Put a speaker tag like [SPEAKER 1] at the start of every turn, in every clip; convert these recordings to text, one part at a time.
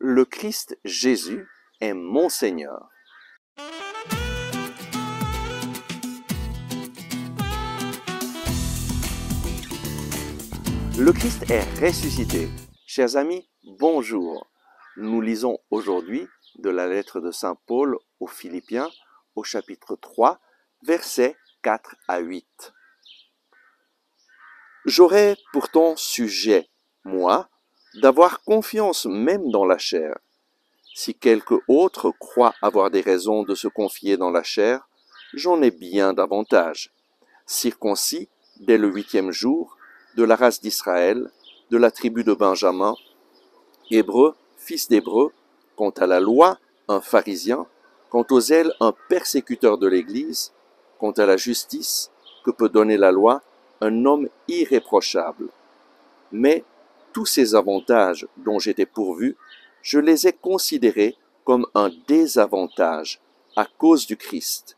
[SPEAKER 1] Le Christ Jésus est mon Seigneur. Le Christ est ressuscité. Chers amis, bonjour. Nous lisons aujourd'hui de la lettre de Saint Paul aux Philippiens au chapitre 3, versets 4 à 8. J'aurais pourtant sujet, moi, d'avoir confiance même dans la chair. Si quelque autre croit avoir des raisons de se confier dans la chair, j'en ai bien davantage. Circoncis dès le 8e jour, de la race d'Israël, de la tribu de Benjamin, hébreu, fils d'hébreu, quant à la loi, un pharisien, quant aux zèles, un persécuteur de l'Église, quant à la justice que peut donner la loi, un homme irréprochable. Mais tous ces avantages dont j'étais pourvu, je les ai considérés comme un désavantage à cause du Christ.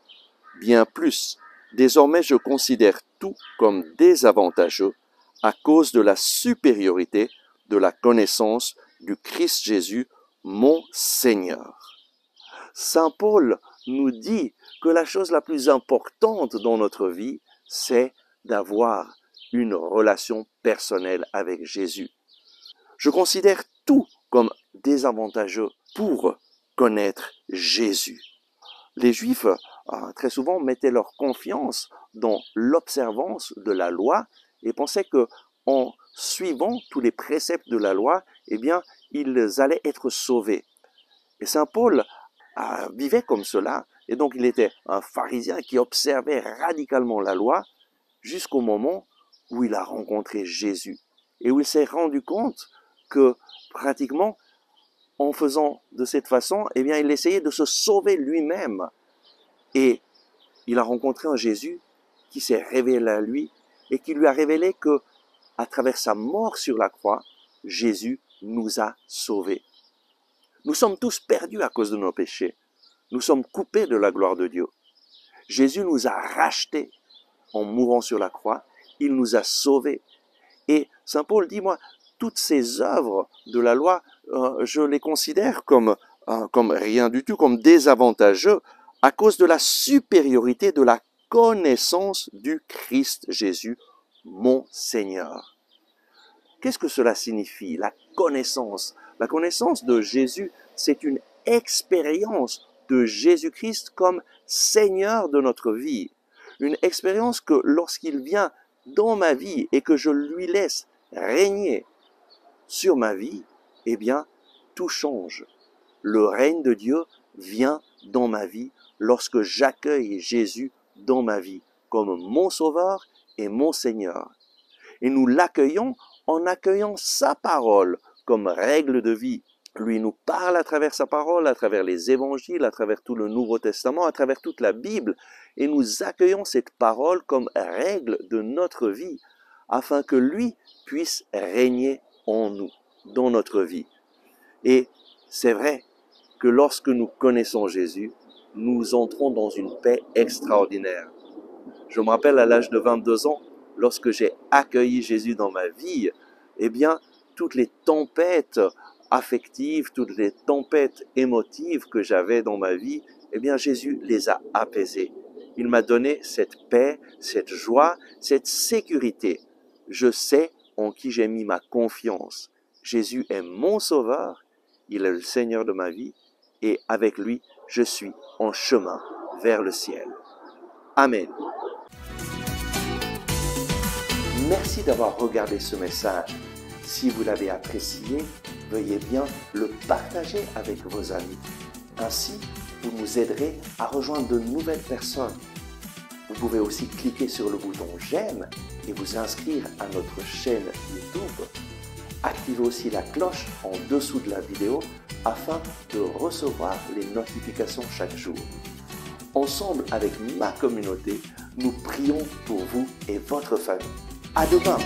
[SPEAKER 1] Bien plus, désormais je considère tout comme désavantageux à cause de la supériorité de la connaissance du Christ Jésus, mon Seigneur. Saint Paul nous dit que la chose la plus importante dans notre vie, c'est d'avoir une relation personnelle avec Jésus. Je considère tout comme désavantageux pour connaître Jésus. Les Juifs, très souvent, mettaient leur confiance dans l'observance de la loi et pensaient que, en suivant tous les préceptes de la loi, eh bien, ils allaient être sauvés. Et Saint Paul vivait comme cela, et donc il était un pharisien qui observait radicalement la loi jusqu'au moment où il a rencontré Jésus et où il s'est rendu compte que pratiquement, en faisant de cette façon, eh bien, il essayait de se sauver lui-même. Et il a rencontré un Jésus qui s'est révélé à lui et qui lui a révélé que, à travers sa mort sur la croix, Jésus nous a sauvés. Nous sommes tous perdus à cause de nos péchés. Nous sommes coupés de la gloire de Dieu. Jésus nous a rachetés en mourant sur la croix. Il nous a sauvés. Et Saint Paul dit, moi, toutes ces œuvres de la loi, je les considère comme rien du tout, comme désavantageux à cause de la supériorité de la connaissance du Christ Jésus, mon Seigneur. Qu'est-ce que cela signifie, la connaissance? La connaissance de Jésus, c'est une expérience de Jésus-Christ comme Seigneur de notre vie. Une expérience que lorsqu'il vient dans ma vie et que je lui laisse régner sur ma vie, eh bien, tout change. Le règne de Dieu vient dans ma vie lorsque j'accueille Jésus dans ma vie comme mon Sauveur et mon Seigneur. Et nous l'accueillons en accueillant sa parole comme règle de vie. Lui nous parle à travers sa parole, à travers les évangiles, à travers tout le Nouveau Testament, à travers toute la Bible. Et nous accueillons cette parole comme règle de notre vie, afin que lui puisse régner en nous, dans notre vie. Et c'est vrai que lorsque nous connaissons Jésus, nous entrons dans une paix extraordinaire. Je me rappelle à l'âge de 22 ans, lorsque j'ai accueilli Jésus dans ma vie, eh bien, toutes les tempêtes affectives, toutes les tempêtes émotives que j'avais dans ma vie, eh bien, Jésus les a apaisées. Il m'a donné cette paix, cette joie, cette sécurité. Je sais en qui j'ai mis ma confiance. Jésus est mon Sauveur, il est le Seigneur de ma vie, et avec lui, je suis en chemin vers le ciel. Amen. Merci d'avoir regardé ce message. Si vous l'avez apprécié, veuillez bien le partager avec vos amis. Ainsi, vous nous aiderez à rejoindre de nouvelles personnes. Vous pouvez aussi cliquer sur le bouton j'aime et vous inscrire à notre chaîne YouTube. Activez aussi la cloche en dessous de la vidéo afin de recevoir les notifications chaque jour. Ensemble avec ma communauté, nous prions pour vous et votre famille. À demain!